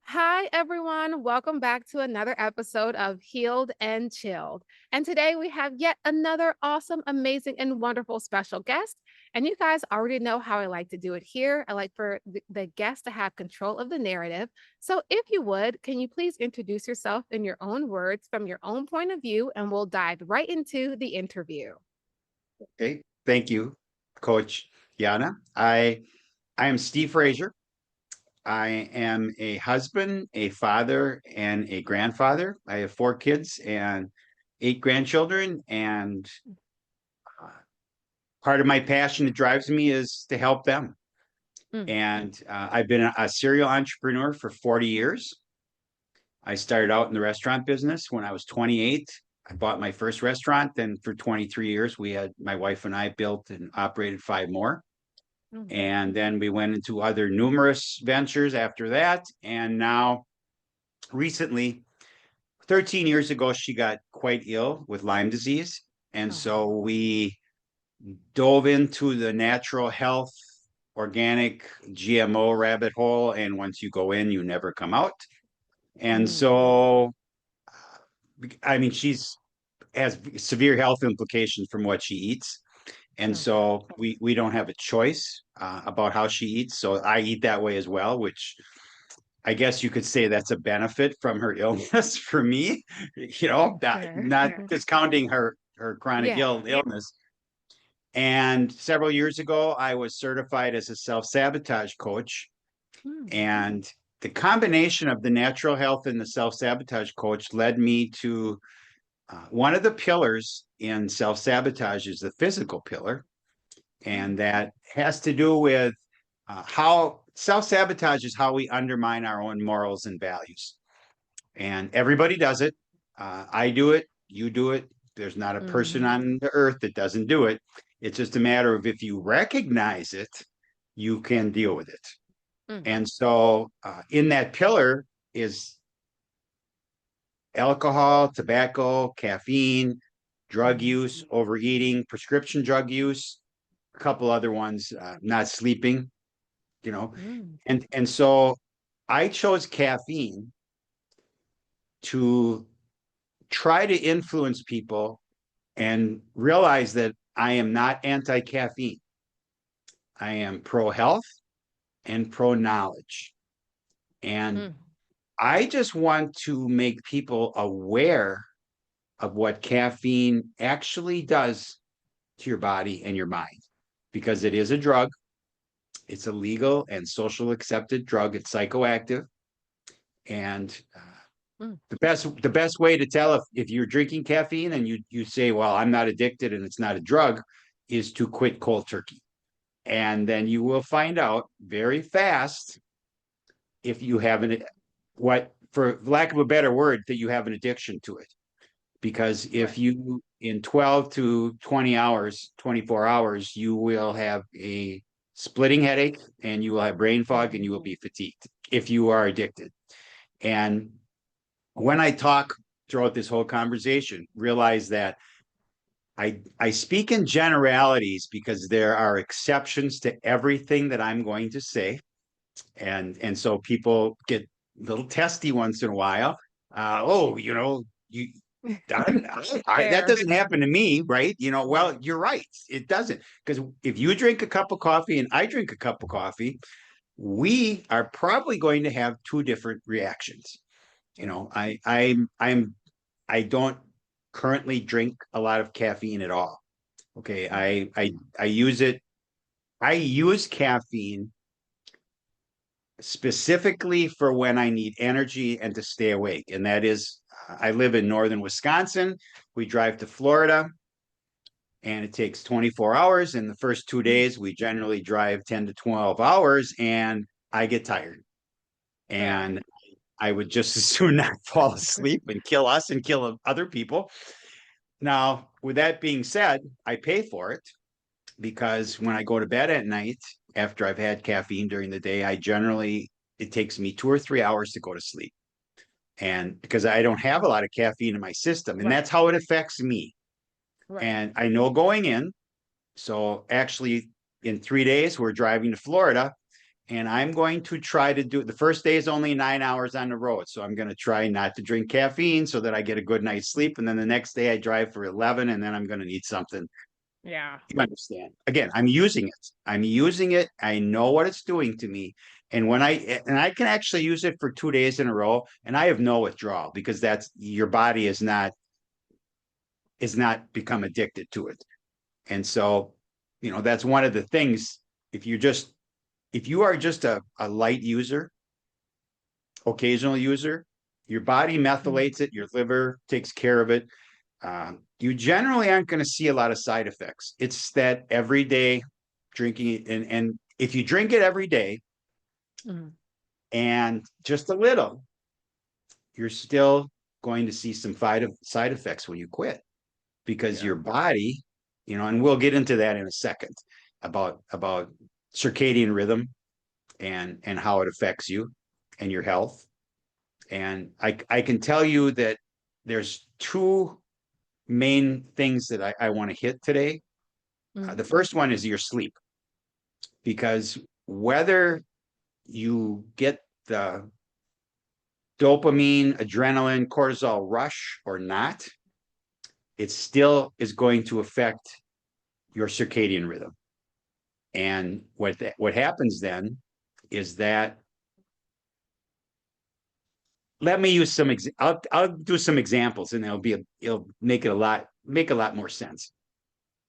Hi, everyone. Welcome back to another episode of Healed and Chilled. And today we have yet another awesome, amazing, and wonderful special guest. And you guys already know how I like to do it here. I like for the guest to have control of the narrative. So, if you would, can you please introduce yourself in your own words from your own point of view? And we'll dive right into the interview. Okay, thank you, Coach Yana. I am Steve Frazier. I am a husband, a father, and a grandfather. I have 4 kids and 8 grandchildren, and uh, part of my passion that drives me is to help them. Mm. And I've been a serial entrepreneur for 40 years. I started out in the restaurant business when I was 28. I bought my first restaurant. Then for 23 years, my wife and I built and operated 5 more. Mm. And then we went into other numerous ventures after that. And now, recently, 13 years ago, she got quite ill with Lyme disease. And so Oh. we dove into the natural health, organic GMO rabbit hole. And once you go in, you never come out. And Mm. so, I mean, she's has severe health implications from what she eats. And Okay. so we don't have a choice about how she eats. So I eat that way as well, which I guess you could say that's a benefit from her illness for me. Sure. Not discounting her chronic Yeah. illness. And several years ago, I was certified as a self-sabotage coach. Mm. And the combination of the natural health and the self-sabotage coach led me to one of the pillars in self-sabotage is the physical pillar. And Mm. that has to do with how self-sabotage is how we undermine our own morals and values. And everybody does it. I do it. You do it. There's not a person Mhm. on the earth that doesn't do it. It's just a matter of if you recognize it, you can deal with it. Mm. And so in that pillar is alcohol, tobacco, caffeine, drug Mhm. use, overeating, prescription drug use, a couple other ones, not sleeping, you know. Mm. And so I chose caffeine to try to influence people and realize that I am not anti-caffeine. I am pro-health and pro-knowledge. And Mm. I just want to make people aware of what caffeine actually does to your body and your mind because it is a drug. It's a legal and social accepted drug. It's psychoactive. And Mm. the best way to tell if you're drinking caffeine and you say, well, I'm not addicted and it's not a drug, is to quit cold turkey. And then you will find out very fast if you have what, for lack of a better word, that you have an addiction to it. Because if Right. you, in 12 to 20 hours, 24 hours, you will have a splitting headache and you will have brain fog and you will Oh. be fatigued if you are addicted. And when I talk throughout this whole conversation, realize that I speak in generalities because there are exceptions to everything that I'm going to say. And so people get a little testy once in a while. Oh, you that Fair. doesn't happen to me, right? Well, Right. you're right. It doesn't. Because if you drink a cup of coffee and I drink a cup of coffee, we are probably going to have two different reactions. You Right. know, I don't currently drink a lot of caffeine at all. Okay. Mm. I use it. I use caffeine specifically for when I need energy and to stay awake. And that is, I live in northern Wisconsin. We drive to Florida and it takes 24 hours. In the first 2 days, we generally drive 10 to 12 hours and I get tired. Fair. And I would just as soon not fall asleep and kill us and kill other people. Now, with that being said, I pay for it because when I go to bed at night, after I've had caffeine during the day, it takes me 2 or 3 hours to go to sleep. And because I don't have a lot of caffeine in my system, and Right. that's how it affects me. Right. And I know going in, so actually in 3 days, we're driving to Florida. and I'm going to try to do it. The first day is only 9 hours on the road. So I'm going to try not to drink caffeine so that I get a good night's sleep. And then the next day I drive for 11, and then I'm going to need something. Yeah. You understand? Again, I'm using it. I'm using it. I know what it's doing to me. And I can actually use it for 2 days in a row, and I have no withdrawal because that's your body is not become addicted to it. And so, that's one of the things. If you just if you are just a light user, occasional user, your body Mhm. methylates it, your liver takes care of it. You generally aren't going to see a lot of side effects. It's that everyday drinking it, and if you drink it every day Mhm. and just a little, you're still going to see some side effects when you quit because Yeah. your body, and we'll get into that in a second about circadian rhythm and how it affects you and your health. And I can tell you that there's two main things that I want to hit today. Mhm. The first one is your sleep, because whether you get the dopamine, adrenaline, cortisol rush or not, it still is going to affect your circadian rhythm. And what happens then is that, let me use I'll do some examples, and it'll make a lot more sense.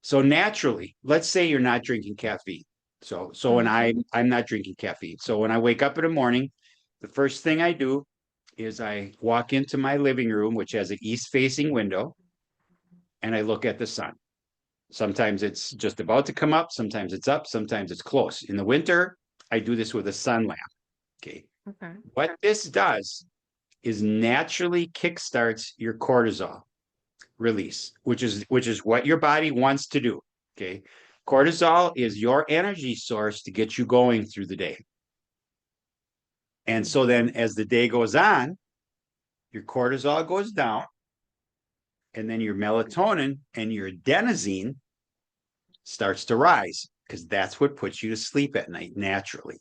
So naturally, let's say you're not drinking caffeine. So when Mhm. I'm not drinking caffeine. So when I wake up in the morning, the first thing I do is I walk into my living room, which has an east facing window, and I look at the sun. Sometimes it's just about to come up, sometimes it's up, sometimes it's close. In the winter, I do this with a sun lamp. Okay. Okay. What this does is naturally kickstarts your cortisol release, which is what your body wants to do. Okay. Cortisol is your energy source to get you going through the day. And Mhm. so then as the day goes on, your cortisol goes down, and then your melatonin and your adenosine starts to rise, because that's what puts you to sleep at night naturally.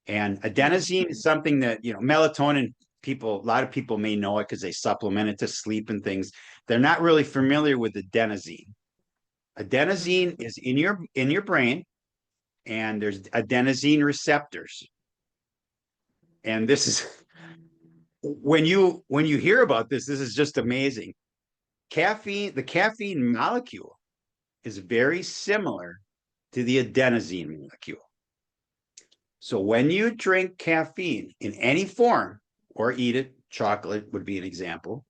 And Mhm. adenosine is something that, melatonin, a lot of people may know it because they supplement it to sleep and things. They're not really familiar with adenosine. Mhm. Adenosine is in your brain, and there's adenosine receptors. And this is when you hear about this, this is just amazing. The caffeine molecule is very similar to the adenosine molecule. So when you drink caffeine in any form or eat it, chocolate would be an example.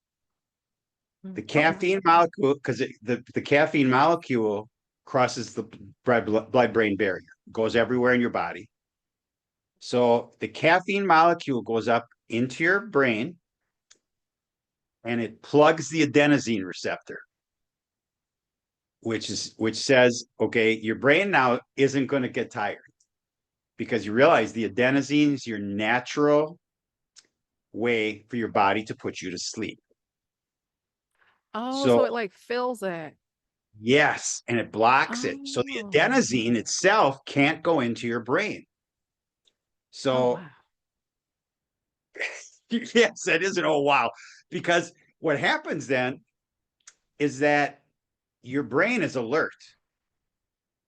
The Mhm. Okay. caffeine molecule, because the caffeine molecule crosses the blood-brain barrier, goes everywhere in your body. So the caffeine molecule goes up into your brain, and it plugs the adenosine receptor, which says, okay, your brain now isn't going to get tired, because you realize the adenosine is your natural way for your body to put you to sleep. Oh, so it So like fills it. yes, and it blocks it. So the Oh. adenosine itself can't go into your brain. Oh, So wow. yes, that is an oh wow. Because what happens then is that your brain is alert.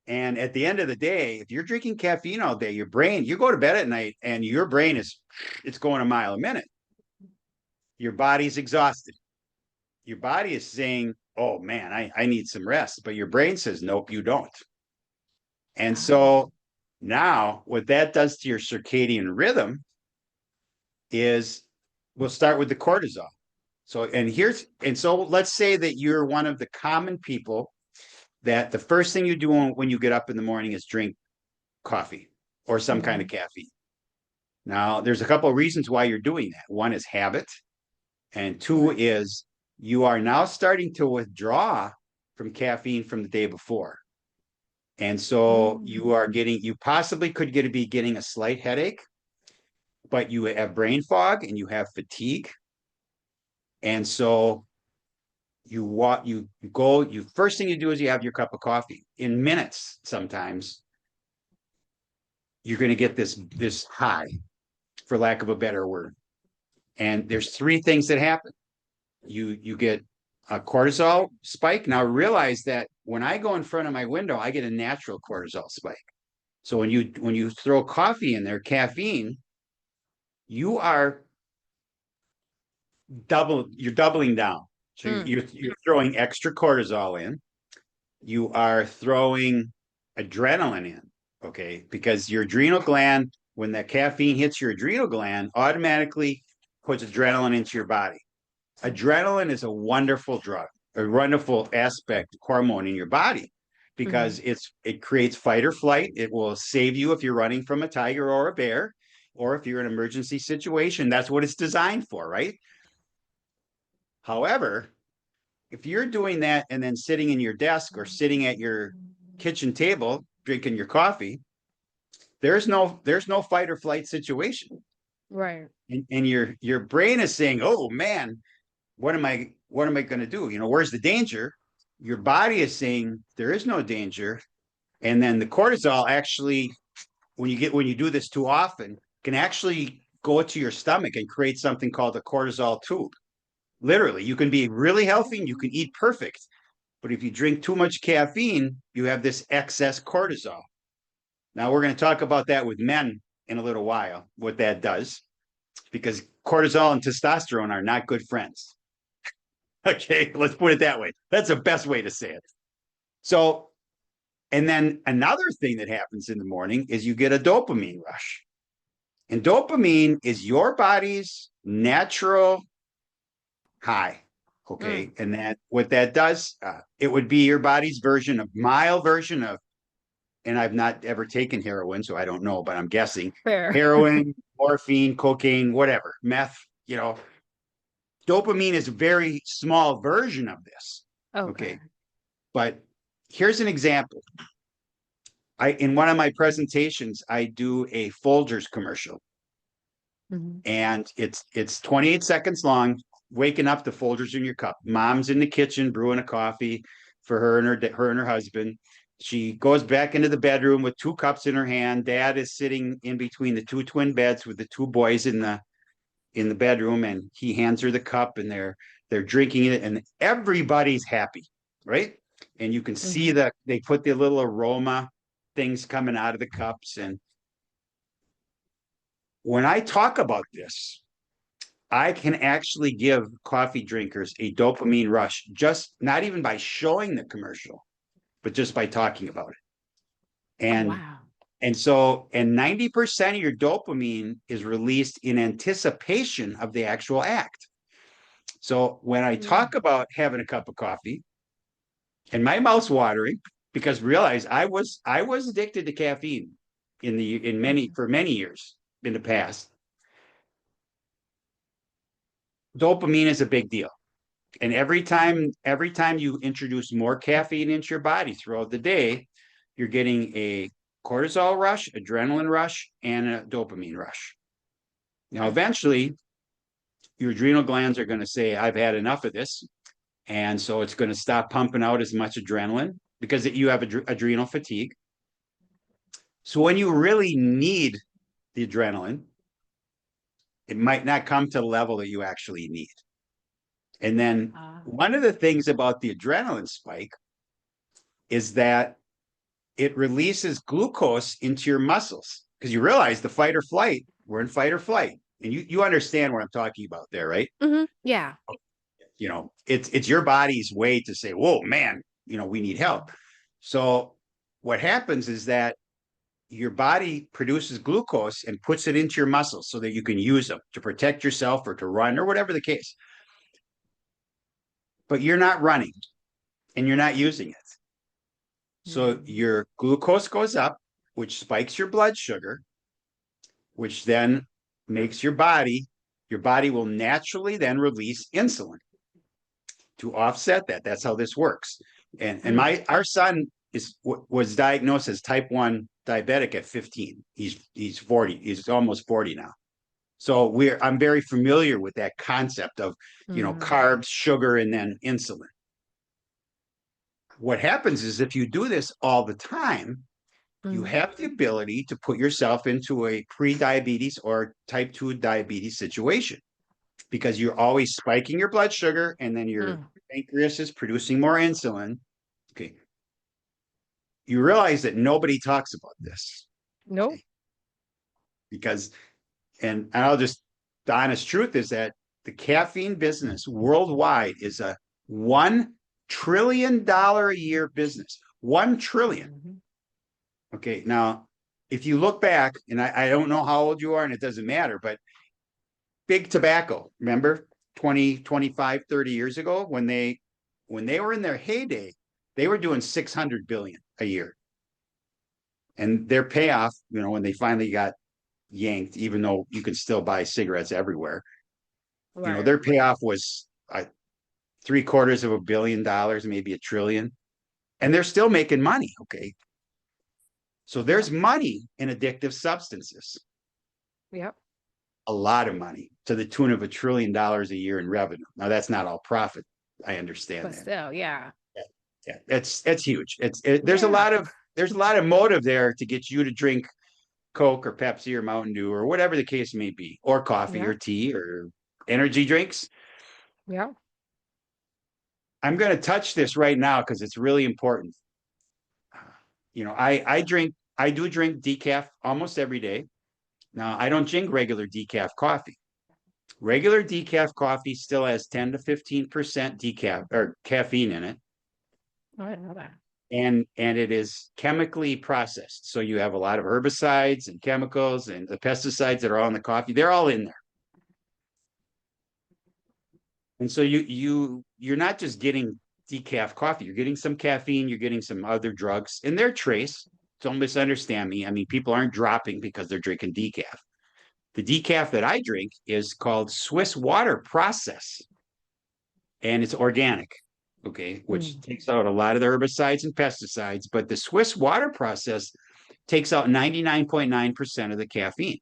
And at the end of the day, if you're drinking caffeine all day, you go to bed at night and your brain it's going a mile a minute. Your body's exhausted. Your body is saying, oh man, I need some rest. But your brain says, nope, you don't. And Oh. so now what that does to your circadian rhythm is, we'll start with the cortisol. So let's say that you're one of the common people that the first thing you do when you get up in the morning is drink coffee or some kind of Mhm. caffeine. Now, there's a couple of reasons why you're doing that. One is habit, and two Right. is you are now starting to withdraw from caffeine from the day before. And so Mm. you possibly could be getting a slight headache, but you have brain fog and you have fatigue. And so first thing you do is you have your cup of coffee in minutes sometimes. you're going to get this high, for lack of a better word. And there's three things that happen. You get a cortisol spike. Now realize that when I go in front of my window, I get a natural cortisol spike. So when you throw coffee in there, caffeine, you are you're doubling down. So Mm. you're throwing extra cortisol in. You are throwing adrenaline in, okay? Because your adrenal gland, when that caffeine hits your adrenal gland, automatically puts adrenaline into your body. Adrenaline is a wonderful drug, a wonderful aspect, hormone in your body, Mm-hmm. because it creates fight or flight. It will save you if you're running from a tiger or a bear, or if you're in an emergency situation. That's what it's designed for, right? However, if you're doing that and then sitting in your desk or sitting at your kitchen table drinking your coffee, there's no fight or flight situation. Right. And your brain is saying, "Oh man, what am I going to do? Where's the danger?" Your body is saying there is no danger. And then the cortisol actually, when you do this too often, can actually go to your stomach and create something called a cortisol tube. Literally, you can be really healthy and you can eat perfect, but if you drink too much caffeine, you have this excess cortisol. Now we're going to talk about that with men in a little while, what that does, because cortisol and testosterone are not good friends. Okay, let's put it that way. That's the best way to say it. So, and then another thing that happens in the morning is you get a dopamine rush. And dopamine is your body's natural high. Mm. Okay. And that what that does, it would be your body's version of mild version of, and I've not ever taken heroin, so I don't know, but I'm guessing Fair. heroin, morphine, cocaine, whatever, meth, dopamine is a very small version of this. Okay. Okay. But here's an example. In one of my presentations, I do a Folgers commercial, Mm-hmm. and it's 28 seconds long. Waking up, the Folgers in your cup. Mom's in the kitchen brewing a coffee for her and her husband. She goes back into the bedroom with two cups in her hand. Dad is sitting in between the two twin beds with the two boys in the bedroom, and he hands her the cup, and they're drinking it, and everybody's happy, right? And you can see Mm-hmm. that they put the little aroma things coming out of the cups. And when I talk about this, I can actually give coffee drinkers a dopamine rush, just not even by showing the commercial, but just by talking about it. Oh and wow. and 90% of your dopamine is released in anticipation of the actual act. So when I Mm. talk about having a cup of coffee and my mouth's watering, because realize I was addicted to caffeine in many Mm-hmm. for many years in the past. Dopamine is a big deal. And every time you introduce more caffeine into your body throughout the day, you're getting a cortisol rush, adrenaline rush, and a dopamine rush. Now, eventually, your adrenal glands are going to say, "I've had enough of this." And so it's going to stop pumping out as much adrenaline because you have adrenal fatigue. So when you really need the adrenaline, it might not come to the level that you actually need. And then Ah. one of the things about the adrenaline spike is that it releases glucose into your muscles, because you realize the fight or flight, we're in fight or flight. And you understand what I'm talking about there, right? Mm-hmm. Yeah. It's your body's way to say, "Whoa, man, we need help." So what happens is that your body produces glucose and puts it into your muscles so that you can use them to protect yourself or to run or whatever the case. But you're not running and you're not using it. So Mm. your glucose goes up, which spikes your blood sugar, which then makes your body will naturally then release insulin to offset that. That's how this works. And Mm. our son was diagnosed as type 1 diabetic at 15. He's 40. He's almost 40 now. So I'm very familiar with that concept of, Mm. carbs, sugar, and then insulin. What happens is if you do this all the time, You Mm, have the ability to put yourself into a pre-diabetes or type 2 diabetes situation because you're always spiking your blood sugar and then your mm. pancreas is producing more insulin. Okay. You realize that nobody talks about this. Nope. Okay. Because, and I'll just, the honest truth is that the caffeine business worldwide is a $1 trillion a year business. 1 trillion. Mhm. Okay. Now, if you look back, and I don't know how old you are, and it doesn't matter, but big tobacco, remember 20, 25, 30 years ago when they were in their heyday, they were doing 600 billion a year. And their payoff, when they finally got yanked, even though you could still buy cigarettes everywhere, Right. their payoff was 750 million, maybe 1 trillion. And they're still making money. Okay. So there's Yep. money in addictive substances, Yep. a lot of money to the tune of $1 trillion a year in revenue. Now that's not all profit. I understand But that. still, yeah. Yeah, yeah, it's huge. Yeah. There's a lot of motive there to get you to drink Coke or Pepsi or Mountain Dew or whatever the case may be, or coffee Yeah. or tea or energy drinks. Yeah. I'm going to touch this right now because it's really important. I do drink decaf almost every day. Now, I don't drink regular decaf coffee. Regular decaf coffee still has 10 to 15% decaf or caffeine in it, Oh, I didn't know that. and it is chemically processed. So you have a lot of herbicides and chemicals and the pesticides that are all in the coffee. They're all in there. And so you're not just getting decaf coffee, you're getting some caffeine, you're getting some other drugs, and they're trace. Don't misunderstand me. I mean, people aren't dropping because they're drinking decaf. The decaf that I drink is called Swiss water process, and it's organic, okay, which Mm. takes out a lot of the herbicides and pesticides. But the Swiss water process takes out 99.9% of the caffeine.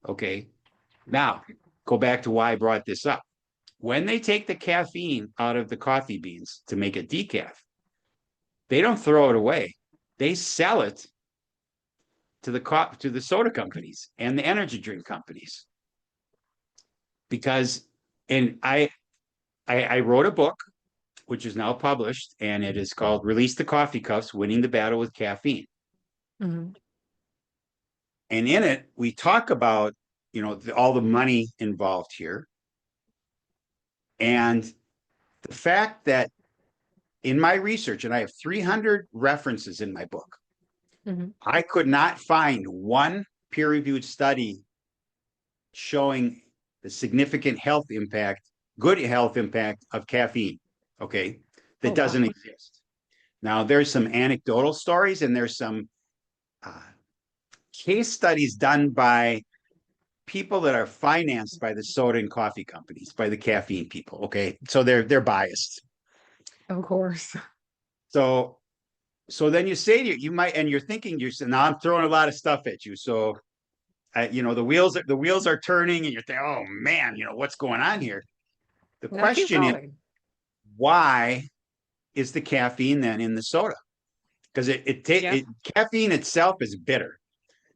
Okay. Now, go back to why I brought this up. When they take the caffeine out of the coffee beans to make a decaf, they don't throw it away. They sell it to the soda companies and the energy drink companies because and I wrote a book which is now published and it is called Release the Coffee Cups: Winning the Battle with Caffeine. Mhm. And in it we talk about all the money involved here and the fact that in my research, and I have 300 references in my book, Mhm. I could not find one peer-reviewed study showing the significant health impact, good health impact of caffeine. Okay. Oh, That wow. doesn't exist. Now, there's some anecdotal stories and there's some uh, case studies done by people that are financed by the soda and coffee companies, by the caffeine people. Okay. So they're biased. Of course. So then you say to you might, and you're thinking, now I'm throwing a lot of stuff at you. So the wheels are turning, and you're thinking, oh man, what's going on here? The Now keep question is, going. why is the caffeine then in the soda? Because Yeah. caffeine itself is bitter,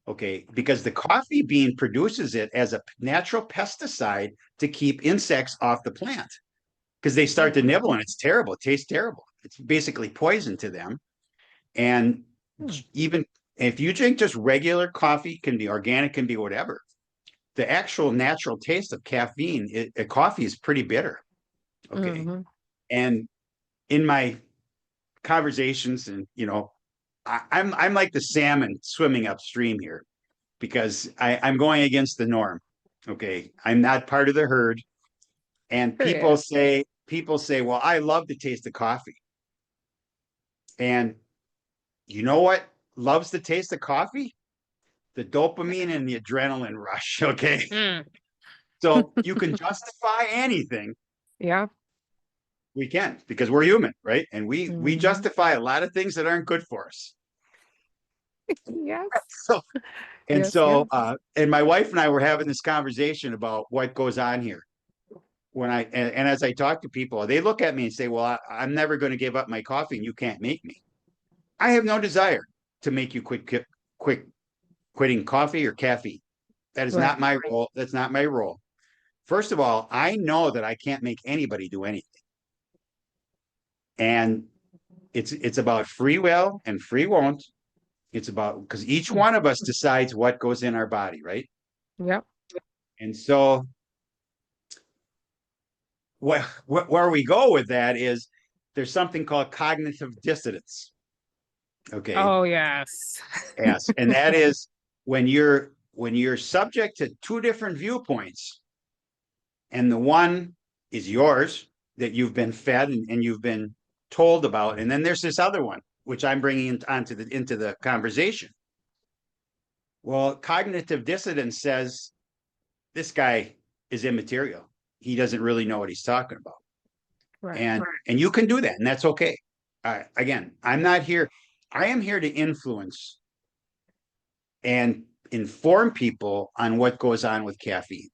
okay? Because the coffee bean produces it as a natural pesticide to keep insects off the plant. Because they Oh, start to wow. nibble, and it's terrible. It tastes terrible. It's basically poison to them. And Hmm. even if you drink just regular coffee, can be organic, can be whatever. The actual natural taste of caffeine, coffee is pretty bitter. Okay. Mhm. And in my conversations, and I'm like the salmon swimming upstream here because I'm going against the norm. Okay. I'm not part of the herd. And Period. people say, well, I love the taste of coffee. And you know what loves the taste of coffee? The dopamine and the adrenaline rush. Okay. Mm. So you can justify anything. Yeah. We can because we're human, right? And we Mhm. justify a lot of things that aren't good for us. Yes. So and Yes, so yes. and my wife and I were having this conversation about what goes on here. And as I talk to people, they look at me and say, "Well, I'm never going to give up my coffee, and you can't make me." I have no desire. to make you quitting coffee or caffeine. That is not Right. my role. That's not my role. First of all, I know that I can't make anybody do anything. And it's about free will and free won't. It's about because each one of us decides what goes in our body, right? Yep. And so where we go with that is there's something called cognitive dissonance. Okay. Oh, yes. Yes. And that is when you're subject to two different viewpoints, and the one is yours that you've been fed and you've been told about, and then there's this other one which I'm bringing into the conversation. Well, cognitive dissonance says this guy is immaterial. He doesn't really know what he's talking about. Right. And you can do that, and that's okay. Again, I'm not here. I am here to influence and inform people on what goes on with caffeine.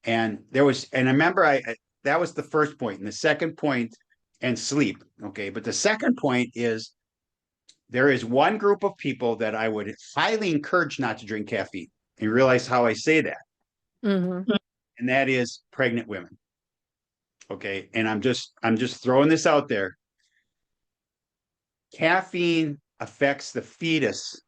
And I remember that was the first point. And the second point, and sleep. Okay. But the second point is there is one group of people that I would highly encourage not to drink caffeine. And you realize how I say that. Mm-hmm. And that is pregnant women. Okay. And I'm just throwing this out there. Caffeine affects the fetus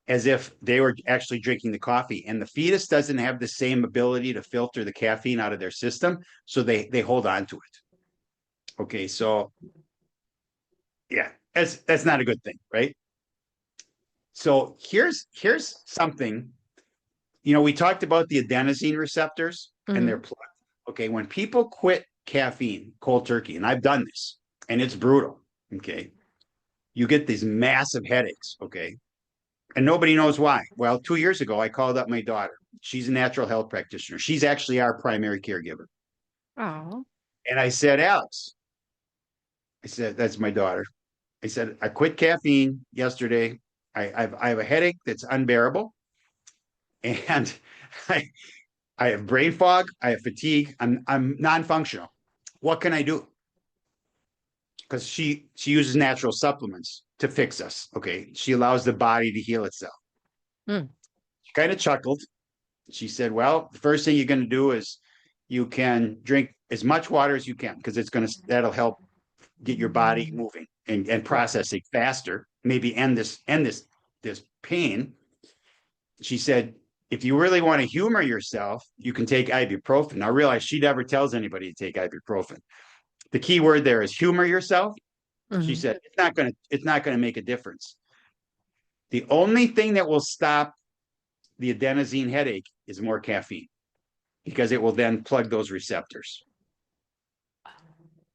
as if they were actually drinking the coffee, and the fetus doesn't have the same ability to filter the caffeine out of their system, so they hold on to it. Okay, so yeah, that's not a good thing, right? So here's something. We talked about the adenosine receptors and Mm-hmm. their plugged. Okay, when people quit caffeine cold turkey, and I've done this, and it's brutal. Okay, you get these massive headaches. Okay, and nobody knows why. Well, 2 years ago, I called up my daughter. She's a natural health practitioner. She's actually our primary caregiver. Oh. And I said, Alex, I said, that's my daughter. I said, I quit caffeine yesterday. I have a headache that's unbearable. And I, I have brain fog. I have fatigue. I'm non-functional. What can I do? Because she uses natural supplements to fix us. Okay. She allows the body to heal itself. Mm. She kind of chuckled. She said, well, the first thing you're going to do is you can drink as much water as you can because that'll help get your body moving and processing faster, maybe end this pain. She said, if you really want to humor yourself, you can take ibuprofen. Now, I realize she never tells anybody to take ibuprofen. The key word there is humor yourself. She Mm-hmm. said, it's not going to make a difference. The only thing that will stop the adenosine headache is more caffeine because it will then plug those receptors.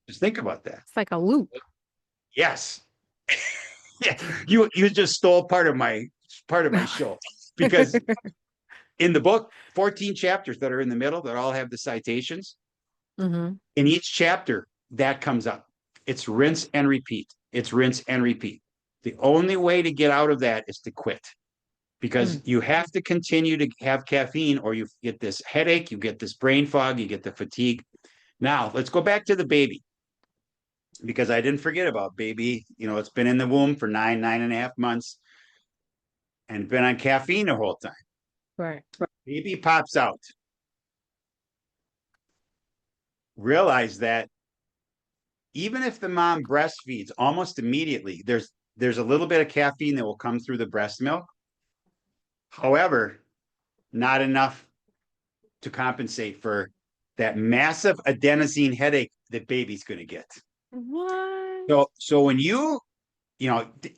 Just think about that. It's like a loop. Yes. Yeah. You just stole part of my show because in the book, 14 chapters that are in the middle that all have the citations. Mm-hmm. In each chapter, that comes up. It's rinse and repeat. It's rinse and repeat. The only way to get out of that is to quit because you have to continue to have caffeine or you get this headache, you get this brain fog, you get the fatigue. Now, let's go back to the baby because I didn't forget about baby. It's been in the womb for 9.5 months and been on caffeine the whole time. Right. Baby pops out. Realize that even if the mom breastfeeds almost immediately, there's a little bit of caffeine that will come through the breast milk. However, not enough to compensate for that massive adenosine headache that baby's going to get. What? So when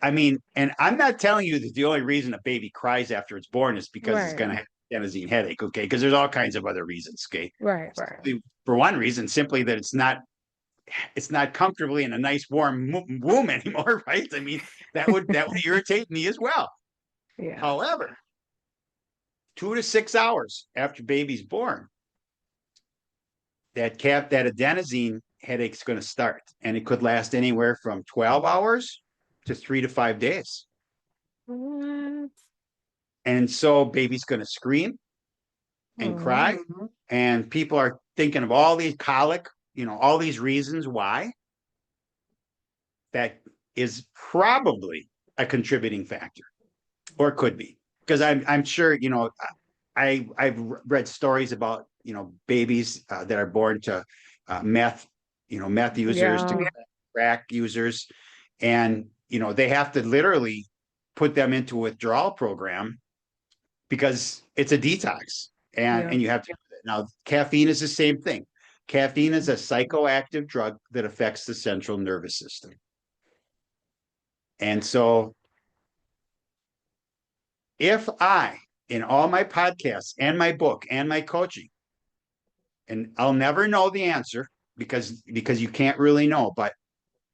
I mean, and I'm not telling you that the only reason a baby cries after it's born is because it's going to Right. have adenosine headache, okay? Because there's all kinds of other reasons, okay? Right. Right. For one reason, simply that it's not comfortably in a nice warm womb anymore, right? I mean, that would irritate me as well. Yeah. However, 2 to 6 hours after baby's born, that adenosine headache's going to start, and it could last anywhere from 12 hours to 3 to 5 days. What? And so baby's going to scream and Oh. cry, and people are thinking of all these colic, all these reasons why. That is probably a contributing factor. or could be, because I'm sure, I've read stories about, babies that are born to meth, meth users, to Yeah. crack users, and they have to literally put them into a withdrawal program because it's a detox, and Yeah. and you have to do it. Now, caffeine is the same thing. Caffeine is a psychoactive drug that affects the central nervous system. And so if I, in all my podcasts and my book and my coaching, and I'll never know the answer because you can't really know, but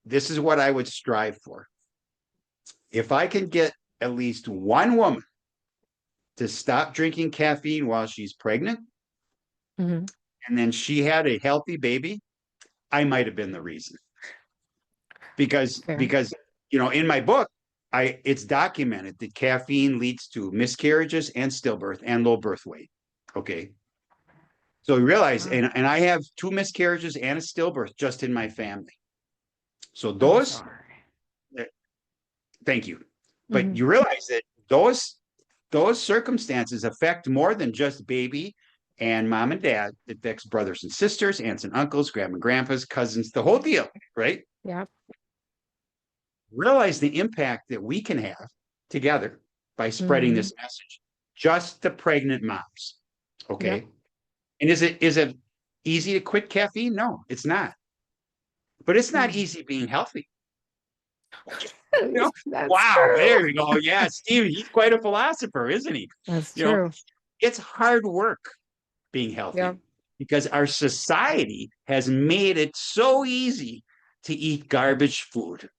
this is what I would strive for. If I can get at least one woman to stop drinking caffeine while she's pregnant, Mhm. and then she had a healthy baby, I might have been the reason. Because Fair. because in my book, it's documented that caffeine leads to miscarriages and stillbirth and low birth weight. Okay. So you realize, Wow. and I have two miscarriages and a stillbirth just in my family. So I'm those, sorry. thank you. But Mhm. you realize that those circumstances affect more than just baby and mom and dad. It affects brothers and sisters, aunts and uncles, grandma and grandpas, cousins, the whole deal, right? Yep. Realize the impact that we can have together by spreading Mhm. this message just to pregnant moms. Yep. Okay. And is it easy to quit caffeine? No, it's not. But it's not Mm. easy being healthy. You know, That's wow, true. there you go. Yeah, Steve, he's quite a philosopher, isn't he? That's You know, true. it's hard work being Yep. healthy because our society has made it so easy to eat garbage food.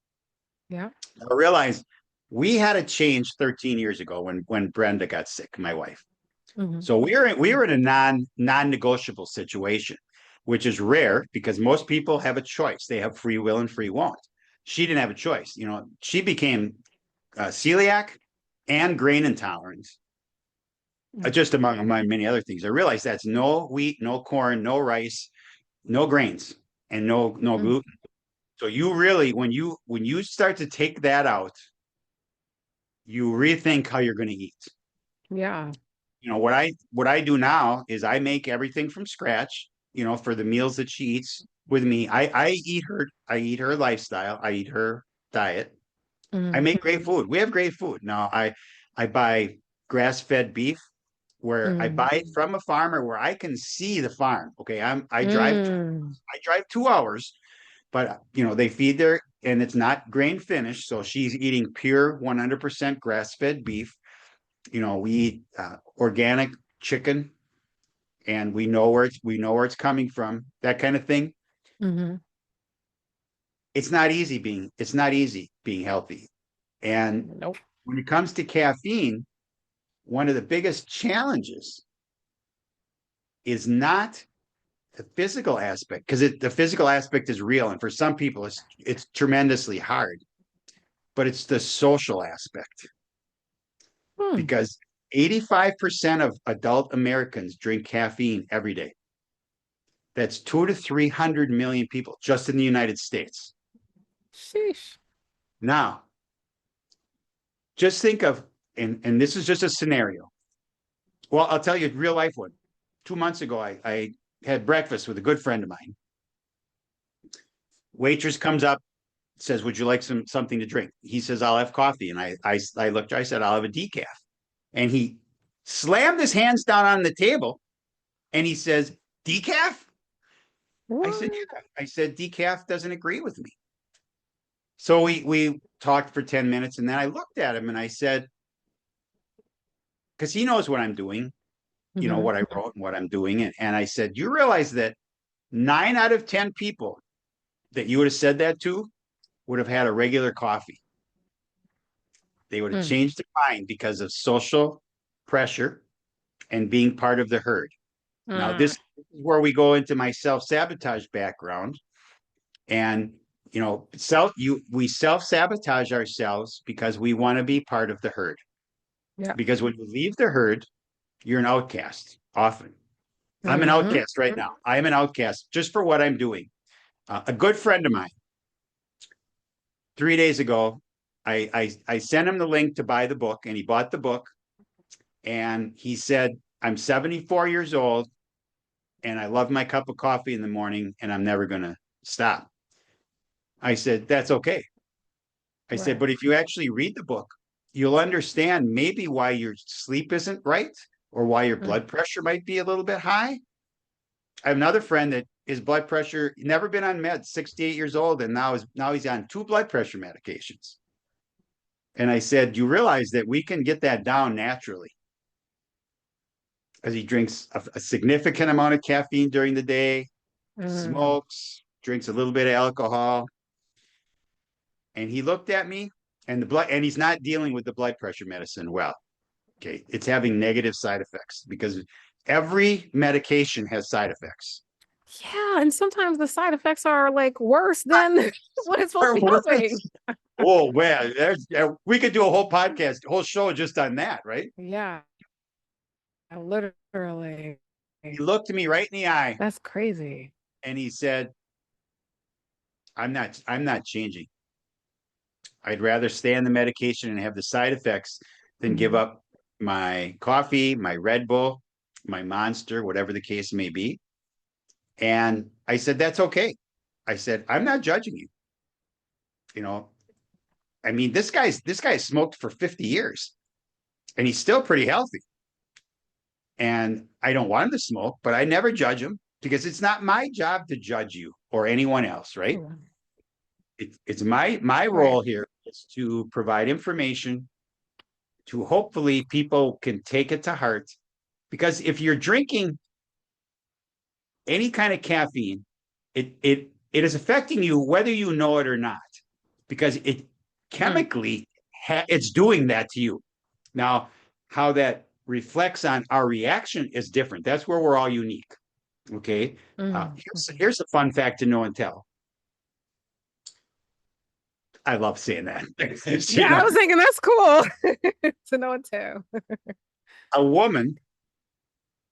Yep. I realize we had a change 13 years ago when Brenda got sick, my wife. Mhm. So we were in a non-negotiable situation, which is rare because most people have a choice. They have free will and free won't. She didn't have a choice. She became celiac and grain intolerant, Mm. just among many other things. I realized that's no wheat, no corn, no rice, no grains, and no Mm. gluten. So you really, when you start to take that out, you rethink how you're going to eat. Yeah. What I do now is I make everything from scratch, for the meals that she eats with me. I eat her lifestyle, I eat her diet. I Mhm. make great food. We have great food. Now I buy grass-fed beef where I Mhm. buy it from a farmer where I can see the farm. Okay. I drive Mm. I drive 2 hours, but they feed there and it's not grain finished. So she's eating pure 100% grass-fed beef. We eat organic chicken, and we know where it's coming from. That kind of thing. Mhm. It's not easy being healthy. And Nope. when it comes to caffeine, one of the biggest challenges is not the physical aspect, because the physical aspect is real, and for some people it's tremendously hard, but it's the social aspect, Hmm. because 85% of adult Americans drink caffeine every day. That's 200 to 300 million people just in the United States. Sheesh. Now, just think of, and this is just a scenario. Well, I'll tell you a real life one. 2 months ago, I had breakfast with a good friend of mine. Waitress comes up, says, "Would you like something to drink?" He says, "I'll have coffee." And I looked, I said, "I'll have a decaf." And he slammed his hands down on the table and he says, "Decaf?" I said, What? "Yeah." I said, "Decaf doesn't agree with me." So we talked for 10 minutes, and then I looked at him and I said, because he knows what I'm doing, Mhm. what I wrote and what I'm doing. And I said, "You realize that 9 out of 10 people that you would have said that to would have had a regular coffee. They would have Mm. changed their mind because of social pressure and being part of the herd." Now, this Mm. is where we go into my self-sabotage background. And we self-sabotage ourselves because we want to be part of the herd. Yep. Because when you leave the herd, you're an outcast often. I'm an Mhm. outcast right now. I am an outcast just for what I'm doing. A good friend of mine, 3 days ago, I sent him the link to buy the book, and he bought the book. And he said, I'm 74 years old and I love my cup of coffee in the morning and I'm never going to stop. I said, that's okay. I said, Right. but if you actually read the book, you'll understand maybe why your sleep isn't right or why your Mm. blood pressure might be a little bit high. I have another friend that his blood pressure never been on meds, 68 years old, and now he's on 2 blood pressure medications. And I said, you realize that we can get that down naturally because he drinks a significant amount of caffeine during the day, Mm. smokes, drinks a little bit of alcohol. And he looked at me and he's not dealing with the blood pressure medicine well. Okay. It's having negative side effects because every medication has side effects. Yeah, and sometimes the side effects are like worse than what it's supposed to be helping. Oh, well, we could do a whole podcast, a whole show just on that, right? Yeah, literally. He looked me right in the eye That's crazy. and he said, I'm not changing. I'd rather stay on the medication and have the side effects than give Mhm. up my coffee, my Red Bull, my Monster, whatever the case may be. And I said, that's okay. I said, I'm not judging you. You know, I mean, this guy smoked for 50 years and he's still pretty healthy. And I don't want him to smoke, but I never judge him because it's not my job to judge you or anyone else, right? Right. It's my Right. role here is to provide information to hopefully people can take it to heart. Because if you're drinking any kind of caffeine, it is affecting you whether you know it or not, because it Mm. chemically it's doing that to you. Now, how that reflects on our reaction is different. That's where we're all unique. Okay. Mm. Here's Mhm. here's a fun fact to know and tell. I love saying that. Yeah, I was thinking that's cool to know it too. A woman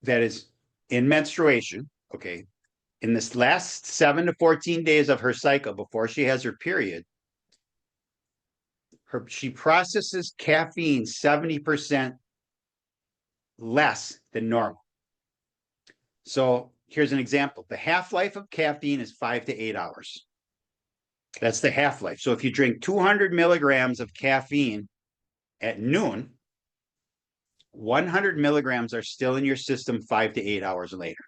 that is in menstruation, okay, in this last 7 to 14 days of her cycle before she has her period, she processes caffeine 70% less than normal. So here's an example. The half-life of caffeine is 5 to 8 hours. That's the half-life. So if you drink 200 milligrams of caffeine at noon, 100 milligrams are still in your system 5 to 8 hours later.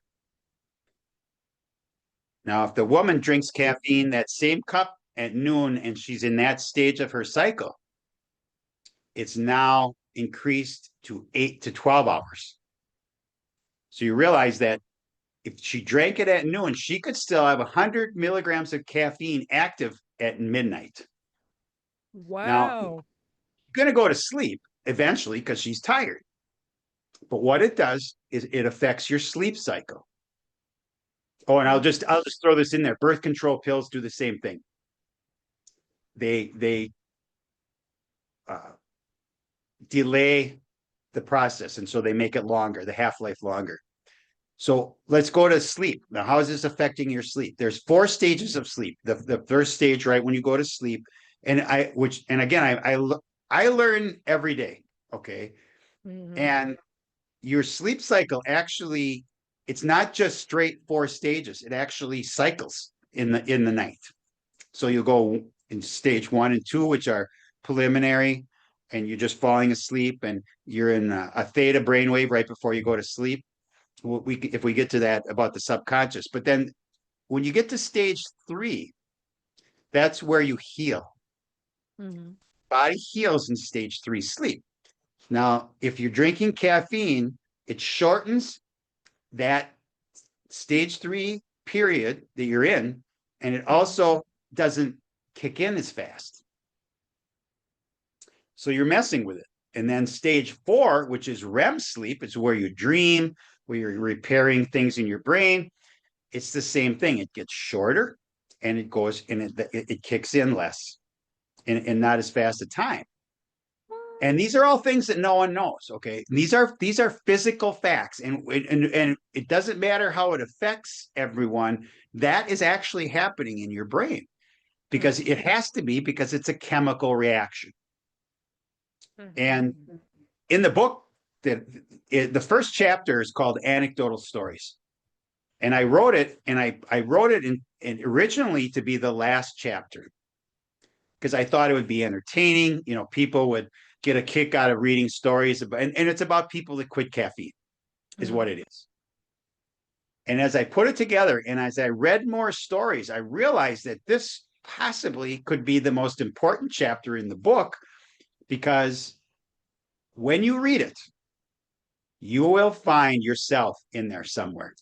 Now, if the woman drinks caffeine, that same cup at noon, and she's in that stage of her cycle, it's now increased to 8 to 12 hours. So you realize that if she drank it at noon, she could still have 100 milligrams of caffeine active at midnight. Now, she's Wow. going to go to sleep eventually because she's tired. But what it does is it affects your sleep cycle. Oh, and I'll just throw this in there. Birth control pills do the same thing. They uh, delay the process, and so they make it longer, the half life longer. So let's go to sleep. Now, how is this affecting your sleep? There's 4 stages of sleep. The first stage, right when you go to sleep, and again, I learn every day. Okay, Hmm. and your sleep cycle actually, it's not just straight 4 stages. It actually cycles in the night. So you go in stage 1 and 2, which are preliminary, and you're just falling asleep, and you're in a theta brainwave right before you go to sleep. If we get to that about the subconscious, but then when you get to stage 3, that's where you heal. Hmm. Body heals in stage 3 sleep. Now, if you're drinking caffeine, it shortens that stage 3 period that you're in, and it Hmm. also doesn't kick in as fast. So you're messing with it. And then stage 4, which is REM sleep, it's where you dream, where you're repairing things in your brain. It's the same thing. It gets shorter and it goes and it kicks in less and not as fast a time. And these are all things that no one knows. Okay. These are physical facts. And it doesn't matter how it affects everyone. That is actually happening in your brain because it has to be, because it's a chemical reaction. And in the book, the first chapter is called Anecdotal Stories. And I wrote it, and I wrote it in originally to be the last chapter because I thought it would be entertaining. You know, people would get a kick out of reading stories about, and it's about people that quit caffeine, is what it is. And as I put it together and as I read more stories, I realized that this possibly could be the most important chapter in the book, because when you read it, you will find yourself in there somewhere,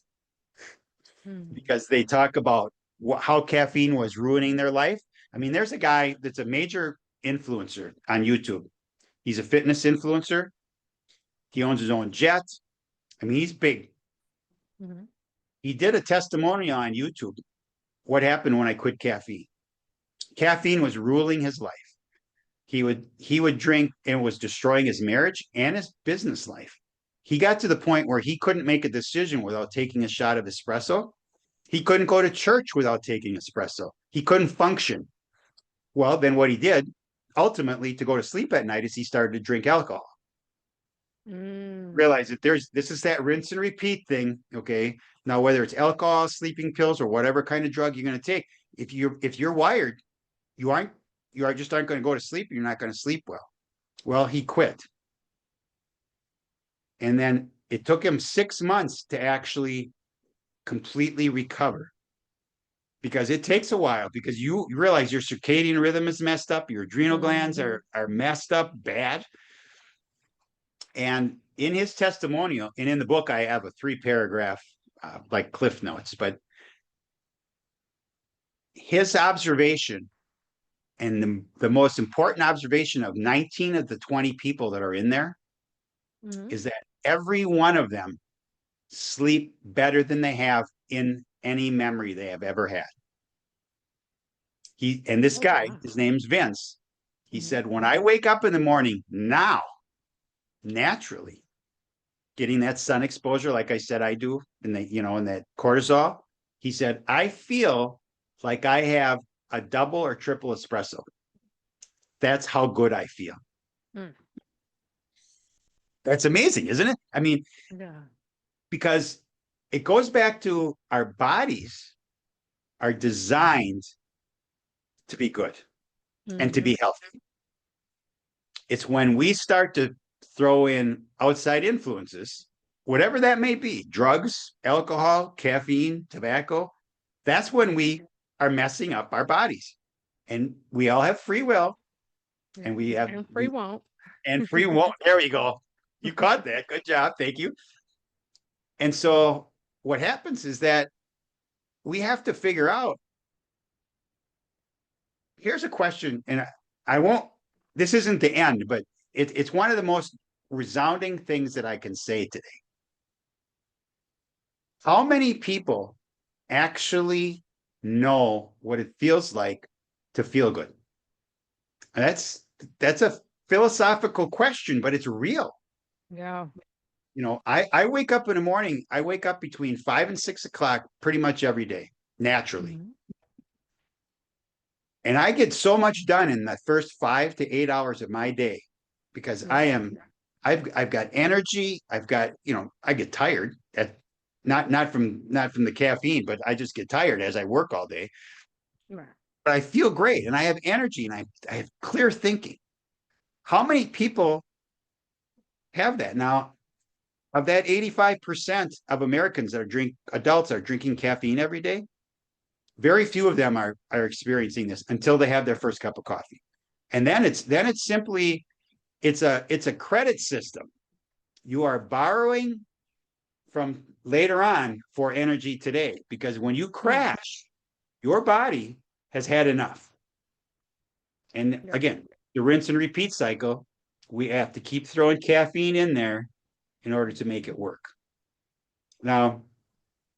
because they talk about how caffeine was ruining their life. I mean, there's a guy that's a major influencer on YouTube. He's a fitness influencer. He owns his own jet. I mean, he's big. He did a testimonial on YouTube. What happened when I quit caffeine? Caffeine was ruling his life. He would drink, and it was destroying his marriage and his business life. He got to the point where he couldn't make a decision without taking a shot of espresso. He couldn't go to church without taking espresso. He couldn't function. Well, then what he did ultimately to go to sleep at night is he started to drink alcohol. Realize that this is that rinse and repeat thing. Okay. Now, whether it's alcohol, sleeping pills, or whatever kind of drug you're going to take, if you're wired, you just aren't going to go to sleep. You're not going to sleep well. Well, he quit. And then it took him 6 months to actually completely recover, because it takes a while, because you realize your circadian rhythm is messed up. Your adrenal glands are messed up bad. And in his testimonial, and in the book, I have a 3-paragraph like cliff notes, but his observation, and the most important observation of 19 of the 20 people that are in there, is that every one of them sleep better than they have in any memory they have ever had. This guy, his name's Vince. He said, when I wake up in the morning now, naturally, getting that sun exposure, like I said, I do, and that cortisol, he said, I feel like I have a double or triple espresso. That's how good I feel. That's amazing, isn't it? I mean, because it goes back to our bodies are designed to be good and to be healthy. It's when we start to throw in outside influences, whatever that may be, drugs, alcohol, caffeine, tobacco, that's when we are messing up our bodies. And we all have free will, and we have and free won't. And free won't. There we go. You caught that. Good job. Thank you. And so what happens is that we have to figure out. Here's a question, and I won't, this isn't the end, but it's one of the most resounding things that I can say today. How many people actually know what it feels like to feel good? And that's a philosophical question, but it's real. Yeah. I wake up in the morning, I wake up between 5 and 6 o'clock pretty much every day, naturally. And I get so much done in the first 5 to 8 hours of my day, because I've got energy. I've got, I get tired not from the caffeine, but I just get tired as I work all day. But I feel great, and I have energy, and I have clear thinking. How many people have that? Now, of that 85% of Americans adults are drinking caffeine every day, very few of them are experiencing this until they have their first cup of coffee. And then it's simply, it's a credit system. You are borrowing from later on for energy today, because when you crash, your body has had enough. And again, the rinse and repeat cycle, we have to keep throwing caffeine in there in order to make it work. Now,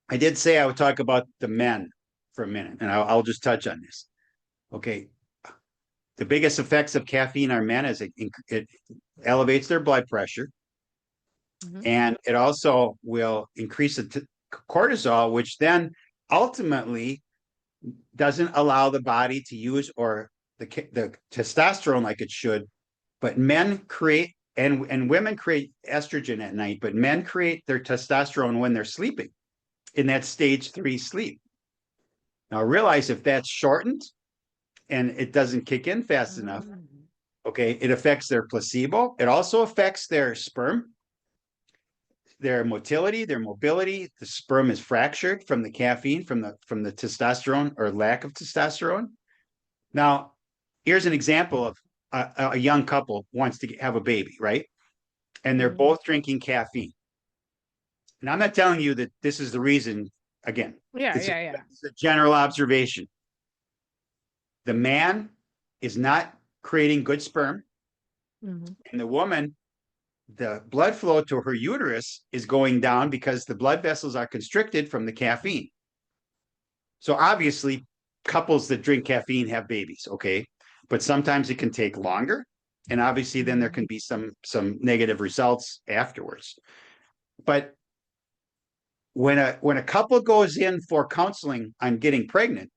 I did say I would talk about the men for a minute, and I'll just touch on this. Okay. The biggest effects of caffeine on men is it elevates their blood pressure, and it also will increase the cortisol, which then ultimately doesn't allow the body to use or the testosterone like it should, but men create and women create estrogen at night, but men create their testosterone when they're sleeping in that stage 3 sleep. Now realize if that's shortened and it doesn't kick in fast enough, Mm. okay, it affects their placebo. It also affects their sperm, their motility, their mobility. The sperm is fractured from the caffeine, from the testosterone or lack of testosterone. Now, here's an example of a young couple wants to have a baby, right? And they're Mhm. both drinking caffeine. And I'm not telling you that this is the reason. Again, Yeah, it's yeah, yeah. a general observation. The man is not creating good sperm, Mhm. and the woman, the blood flow to her uterus is going down because the blood vessels are constricted from the caffeine. So obviously, couples that drink caffeine have babies, okay? But sometimes it can take longer, and obviously then there can Mhm. be some negative results afterwards. But when a couple goes in for counseling on getting pregnant,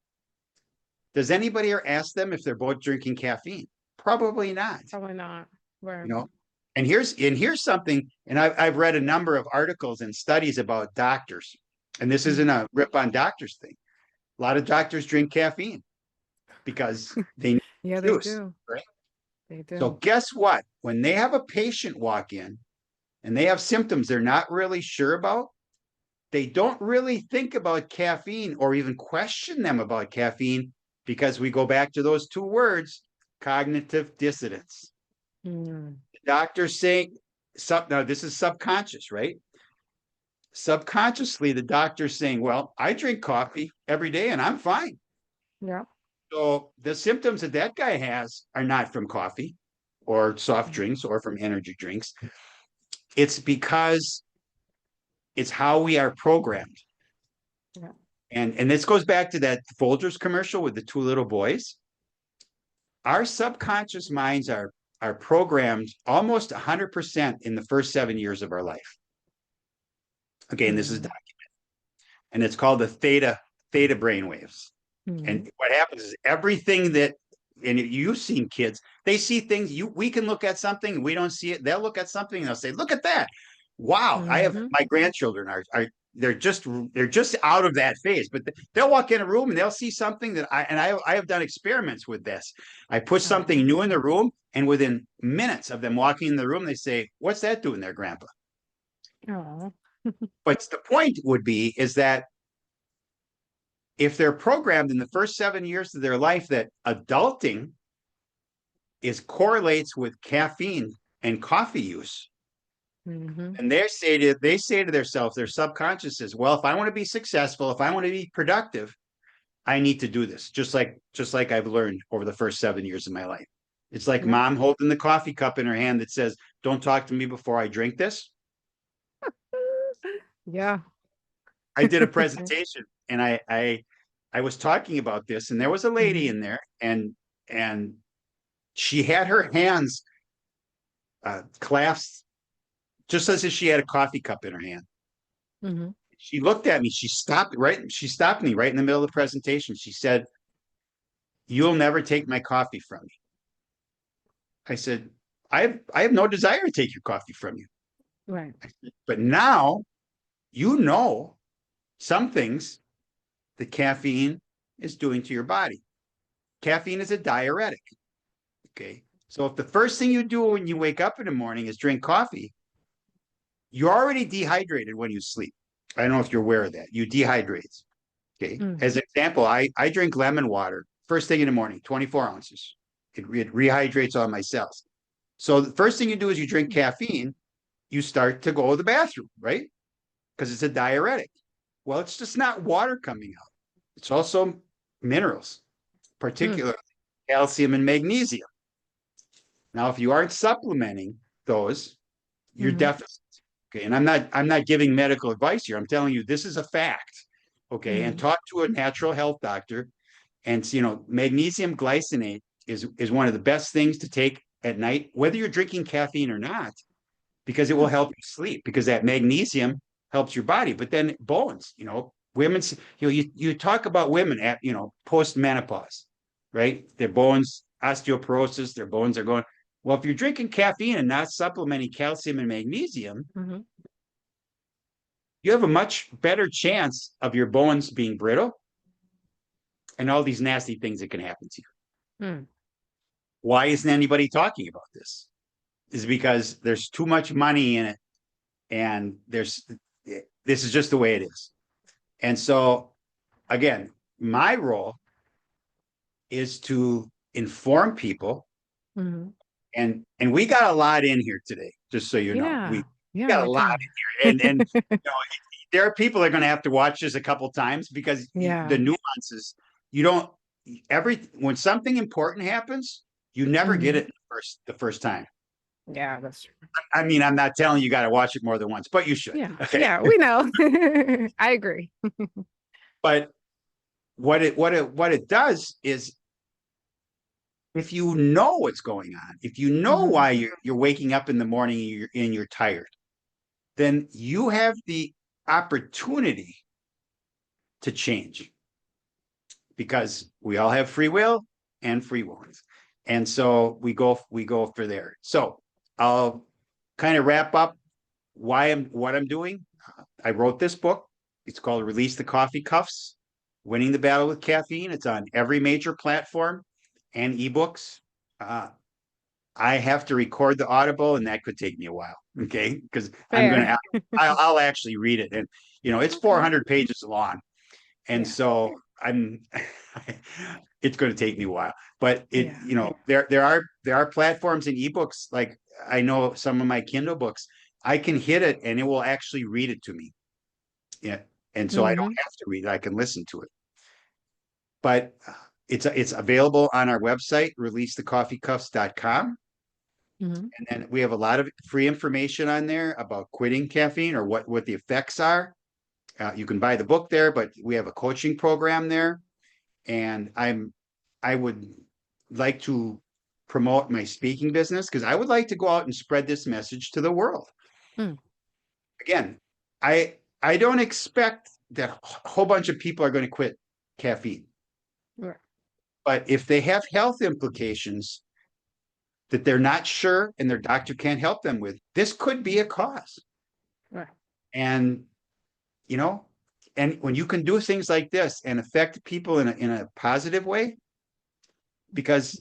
does anybody ever ask them if they're both drinking caffeine? Probably not. Probably not. You Right. know, and here's something, and I've read a number of articles and studies about doctors, and this isn't Mhm. a rip on doctors thing. A lot of doctors drink caffeine because they need Yeah, they juice, do. right? They So do. guess what? When they have a patient walk in and they have symptoms they're not really sure about, they don't really think about caffeine or even question them about caffeine because we go back to those two words, cognitive dissonance. Mm. The doctor's saying, now this is subconscious, right? Subconsciously, the doctor's saying, well, I drink coffee every day and I'm fine. Yeah. So the symptoms that that guy has are not from coffee or soft Mhm. drinks or from energy drinks. It's because it's how we are programmed. Yeah. And this goes back to that Folgers commercial with the two little boys. Our subconscious minds are programmed almost 100% in the first 7 years of our life. Okay, and this is Mhm. and it's called the theta brainwaves. And Mhm. what happens is everything that, and you've seen kids, they see things we can look at something and we don't see it. They'll look at something and they'll say, "Look at that! Wow!" I have Mhm. my grandchildren are they're just out of that phase, but they'll walk in a room and they'll see something that I have done experiments with this. I put something Oh. new in the room, and within minutes of them walking in the room, they say, "What's that doing there, Grandpa?" Oh. But the point would be is that if they're programmed in the first 7 years of their life that adulting is correlates with caffeine and coffee use, Mhm. and they say to themselves, their subconscious is, well, if I want to be successful, if I want to be productive, I need to do this. Just like I've learned over the first 7 years of my life. It's like Yeah. mom holding the coffee cup in her hand that says, "Don't talk to me before I drink this." Yeah. I did a presentation and I was talking about this, and there was a lady Mhm. in there, and she had her hands clasped just as if she had a coffee cup in her hand. Mhm. She looked at me. She stopped me right in the middle of the presentation. She said, "You'll never take my coffee from me." I said, I have no desire to take your coffee from you. Right. But now you know some things that caffeine is doing to your body. Caffeine is a diuretic. Okay. So if the first thing you do when you wake up in the morning is drink coffee, you're already dehydrated when you sleep. I don't know if you're aware of that. You dehydrate. Okay. Mm. As an example, I drink lemon water first thing in the morning, 24 ounces. It rehydrates all my cells. So the first thing you do is you drink caffeine, you start to go to the bathroom, right? Because it's a diuretic. Well, it's just not water coming out. It's also minerals, Mm. particularly calcium and magnesium. Now, if you aren't supplementing those, you're Mhm. deficit. Okay. And I'm not giving medical advice here. I'm telling you this is a fact. Okay. And Mhm. talk to a natural health doctor. And magnesium glycinate is one of the best things to take at night, whether you're drinking caffeine or not, because it will Mm. help you sleep, because that magnesium helps your body. But then bones, women's, you talk about women at, post menopause, right? Their bones, osteoporosis, their bones are going. Well, if you're drinking caffeine and not supplementing calcium and magnesium, Mhm. you have a much better chance of your bones being brittle and all these nasty things that can happen to you. Mm. Why isn't anybody talking about this? Is because there's too much money in it, and this is just the way it is. And so, again, my role is to inform people, Mhm. and we got a lot in here today, just so you know. We Yeah. Yeah, got a we lot do. in here, and there are people that are going to have to watch this a couple times because the Yeah. nuances, you don't when something important happens, you never get Mhm. it the first time. Yeah, that's true. I mean, I'm not telling you got to watch it more than once, but you should. Yeah. Okay. Yeah, we know. I agree. But what it does is, if you know what's going on, if you know Mhm. why you're waking up in the morning and you're tired, then you have the opportunity to change, because we all have free will and free wants. And so we go for there. So I'll kind of wrap up what I'm doing. I wrote this book. It's called Release the Coffee Cuffs, Winning the Battle with Caffeine. It's on every major platform and ebooks. Uh, I have to record the Audible, and that could take me a while. Okay, because Fair. I'll actually read it, and it's Okay. 400 pages long, and Yeah. so I'm it's going to take me a while. But Yeah. there are platforms and ebooks, like I know some of my Kindle books. I can hit it and it will actually read it to me. Yeah, and so I don't Mhm. have to read it; I can listen to it. But it's available on our website, releasethecoffeecuffs.com. Mhm. And then we have a lot of free information on there about quitting caffeine, or what the effects are. You can buy the book there, but we have a coaching program there. And I would like to promote my speaking business, because I would like to go out and spread this message to the world. Mm. Again, I don't expect that a whole bunch of people are going to quit caffeine, Right. but if they have health implications that they're not sure and their doctor can't help them with, this could be a cause. Right. And you know, and when you can do things like this and affect people in a positive way, because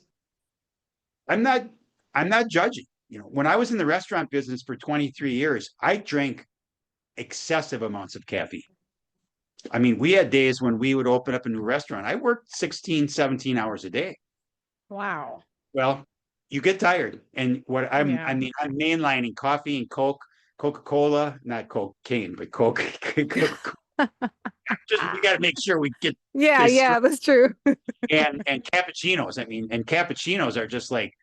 I'm not I'm not judging. When I was in the restaurant business for 23 years, I drank excessive amounts of caffeine. I mean, we had days when we would open up a new restaurant. I worked 16, 17 hours a day. Wow. Well, you get tired. And I Yeah. mean, I'm mainlining coffee and Coke, Coca-Cola, not cocaine, but Coke. Just we got to make sure we get Yeah, this yeah, straight. that's true. And cappuccinos. I mean, and cappuccinos are just like,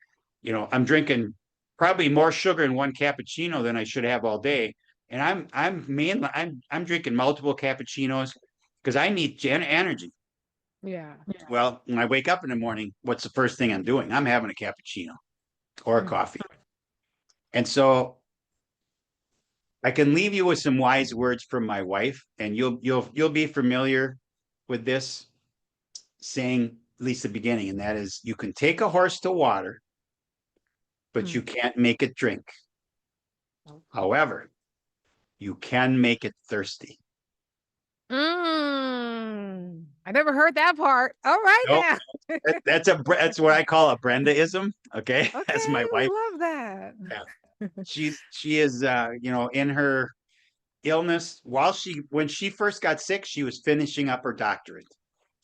I'm drinking probably more sugar in one cappuccino than I should have all day. And I'm drinking multiple cappuccinos because I need energy. Yeah. Well, when I wake up in the morning, what's the first thing I'm doing? I'm having a cappuccino or a Mm. coffee. And so I can leave you with some wise words from my wife, and you'll be familiar with this saying, at least the beginning, and that is, you can take a horse to water, but you Mm. can't make it drink. However, you can make it thirsty. I never heard that part. All right Nope. now. That's what I call a Brendaism. Okay. That's Okay, my we wife. love that. Yeah. She is in her illness, when she first got sick, she was finishing up her doctorate.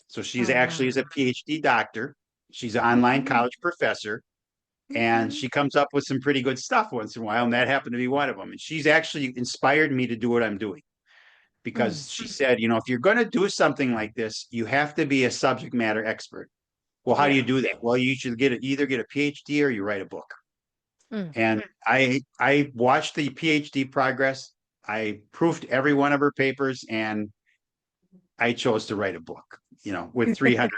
So she's Oh actually wow. is a PhD doctor. She's an online Okay. college professor, and Okay. she comes up with some pretty good stuff once in a while, and that happened to be one of them. And she's actually inspired me to do what I'm doing, Mm. because she said, if you're going to do something like this, you have to be a subject matter expert. Well, how do you Yeah. do that? Well, you should either get a PhD or you write a book. Mm. And I watched the PhD progress. I proofed every one of her papers, and I chose to write a book, with 300.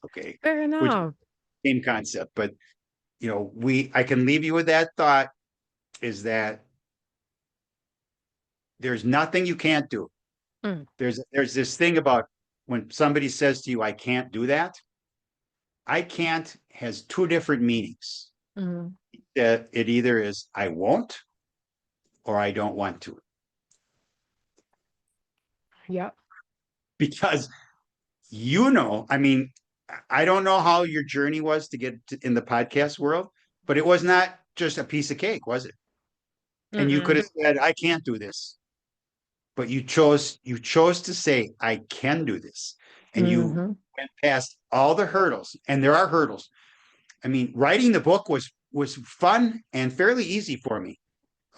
Okay, Fair which enough. same concept, but I can leave you with that thought, is that there's nothing you can't do. Mm, There's this thing about when somebody says to you, I can't do that. I can't has two different meanings. mm, It either is I won't or I don't want to. yep. Because I mean, I don't know how your journey was to get in the podcast world, but it was not just a piece of cake, was it? And you could Mm-mm. have said, I can't do this. But you chose to say, I can do this. And you Mm-hmm. went past all the hurdles. And there are hurdles. I mean, writing the book was fun and fairly easy for me.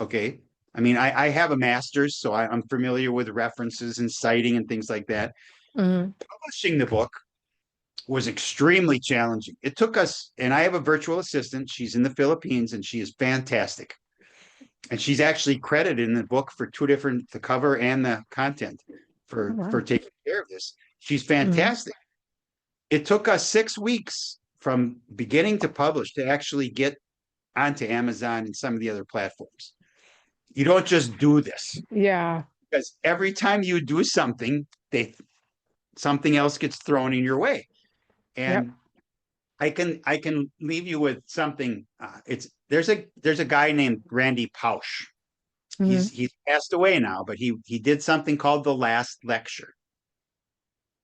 Okay. I mean, I have a master's, so I'm familiar with references and citing and things like that. Mm-hmm. Publishing the book was extremely challenging. It took us, and I have a virtual assistant. She's in the Philippines and she is fantastic. And she's actually credited in the book for two different, the cover and the content Oh, for wow. taking care of this. She's Mm-hmm. fantastic. It took us 6 weeks from beginning to publish to actually get onto Amazon and some of the other platforms. You don't just do this Yeah. because every time you do something, something else gets thrown in your way. Yep. And I can leave you with something. It's there's a guy named Randy Pausch. Mm-hmm. He's passed away now, but he did something called the last lecture,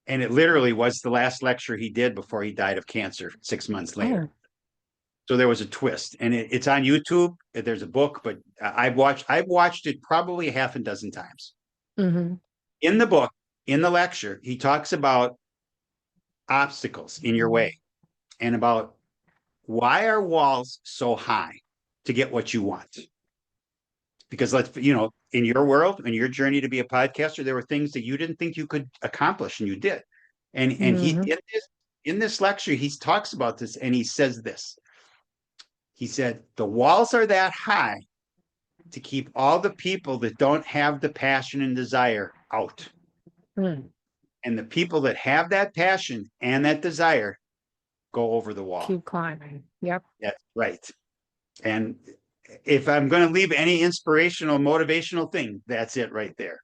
and it literally was the last lecture he did before he died of cancer 6 months later. Oh. So there was a twist, and it's on YouTube. There's a book, but I've watched it probably a half a dozen times. Mm-hmm. In the book, in the lecture, he talks about obstacles in your way and about why are walls so high to get what you want. Because in your world, in your journey to be a podcaster, there were things that you didn't think you could accomplish, and you did. And he Mm-hmm. in this lecture, he talks about this, and he says this. He said the walls are that high to keep all the people that don't have the passion and desire out. Mm. And the people that have that passion and that desire go over the wall. Keep climbing. Yep. That's right. And if I'm going to leave any inspirational, motivational thing, that's it right there.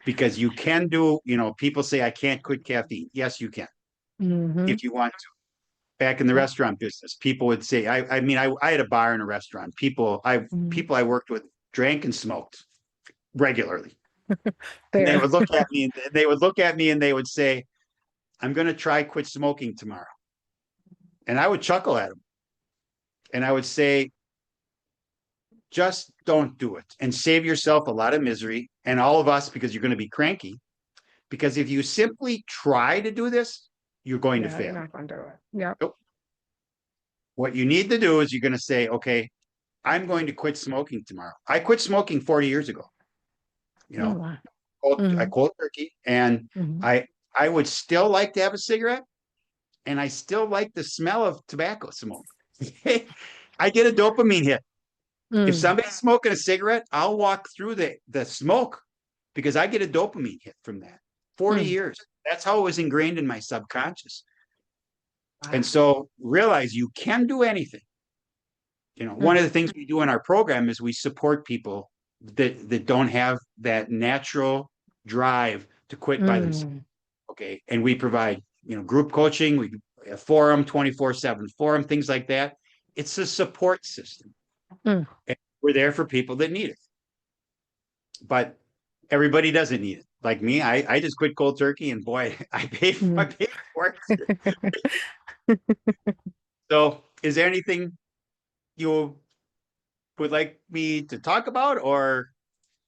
Because you can do, people say, I can't quit caffeine. Yes, you can, Mm-hmm. if you want to. Back in the Yep. restaurant business, people would say, I mean, I had a bar in a restaurant. Mm-hmm. People I worked with drank and smoked regularly. And they There. would look at me and they would say, I'm going to try quit smoking tomorrow. And I would chuckle at them. And I would say, just don't do it and save yourself a lot of misery and all of us because you're going to be cranky. Because if you simply try to do this, you're going to Yeah, you're fail. not gonna do it. Yep. Nope. What you need to do is you're going to say, okay, I'm going to quit smoking tomorrow. I quit smoking 40 years ago. You Oh, know, wow. I Mm-hmm. cold turkey, and Mm-hmm. I would still like to have a cigarette, and I still like the smell of tobacco smoke. I get a dopamine hit. If Mm. somebody's smoking a cigarette, I'll walk through the smoke because I get a dopamine hit from that. 40 Mm. years. That's how it was ingrained in my subconscious. And Wow. so realize you can do anything. One Mm. of the things we do in our program is we support people that don't have that natural drive to quit by themselves. Mm. Okay. And we provide, group coaching, we a forum, 24/7 forum, things like that. It's a support system. Mm. And we're there for people that need it. But everybody doesn't need it. Like me, I just quit cold turkey, and boy, I Mm. paid for it. So is there anything you would like me to talk about, or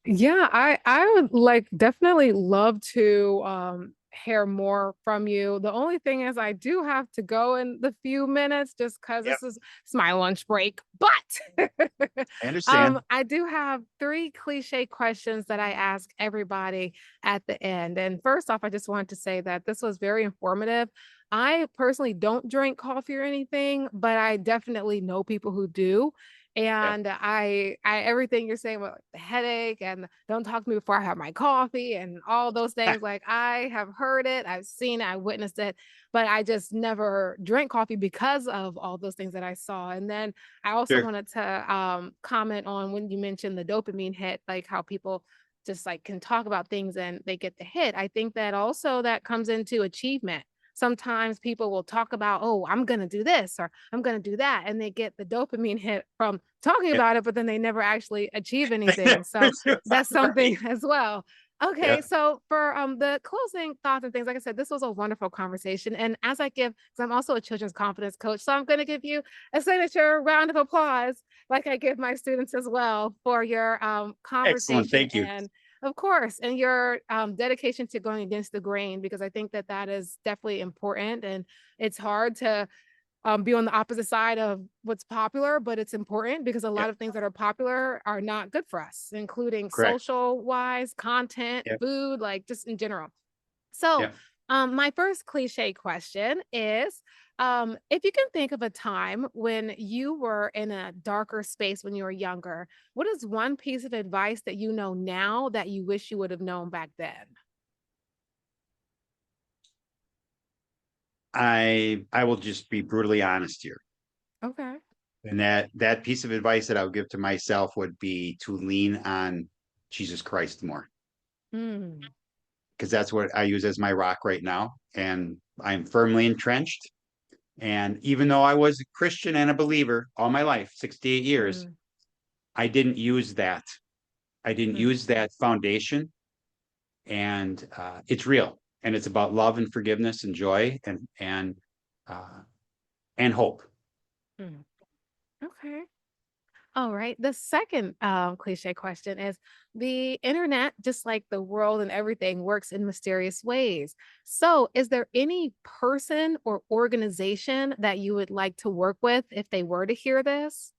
Yeah, I would like definitely love to hear more from you. The only thing is I do have to go in the few minutes just because yep, it's my lunch break. But I understand. I do have three cliche questions that I ask everybody at the end. And first off, I just wanted to say that this was very informative. I personally don't drink coffee or anything, but I definitely know people who do. Yeah, And I everything you're saying about like, the headache and don't talk to me before I have my coffee and all those things, like I have heard it, I've seen it, I witnessed it, but I just never drank coffee because of all those things that I saw. And then I also sure. wanted to comment on when you mentioned the dopamine hit, like how people just like can talk about things and they get the hit. I think that also that comes into achievement. Sometimes people will talk about, oh, I'm going to do this or I'm going to do that. And they get the dopamine hit from talking Yeah. about it, but then they never actually achieve anything. So that's Right. something as well. Okay, Yeah. so for the closing thoughts and things, like I said, this was a wonderful conversation. And as I give, because I'm also a children's confidence coach, so I'm going to give you a signature round of applause, like I give my students as well, for your Excellent. conversation Thank you. and of course, and your dedication to going against the grain, because I think that that is definitely important, and it's hard to be on the opposite side of what's popular, but it's important because a Yeah. lot of things that are popular are not good for us, including Correct. social wise, content, Yeah. food, like just in general. So, Yeah. my first cliche question is if you can think of a time when you were in a darker space when you were younger, what is one piece of advice that you know now that you wish you would have known back then? I will just be brutally honest here. Okay. And that piece of advice that I would give to myself would be to lean on Jesus Christ more, Mm, because that's what I use as my rock right now. And I'm firmly entrenched. And even though I was a Christian and a believer all my life, 68 years, mm, I didn't use that. I didn't mm, use that foundation. And it's real. And it's about love and forgiveness and joy uh, and hope. mm. Okay. All right. The second cliche question is the internet, just like the world and everything, works in mysterious ways. So, is there any person or organization that you would like to work with if they were to hear this?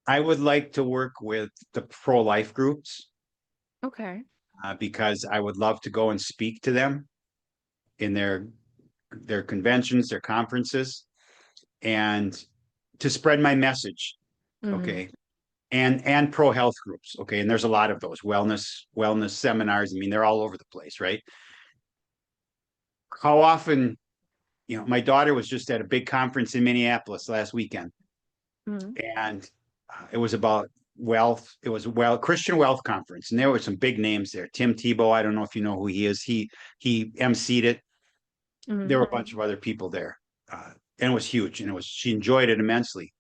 I would like to work with the pro-life groups Okay. because I would love to go and speak to them in their conventions, their conferences, and to spread my message. Hmm. Okay. And pro health groups. Okay. And there's a lot of those wellness seminars. I mean, they're all over the place, right? How often, my daughter was just at a big conference in Minneapolis last weekend, Hmm. and it was about wealth. It was a Christian wealth conference, and there were some big names there. Tim Tebow, I don't know if you know who he is. He emceed it. There Hmm. were a bunch of other people there, and it was huge. And she enjoyed it immensely.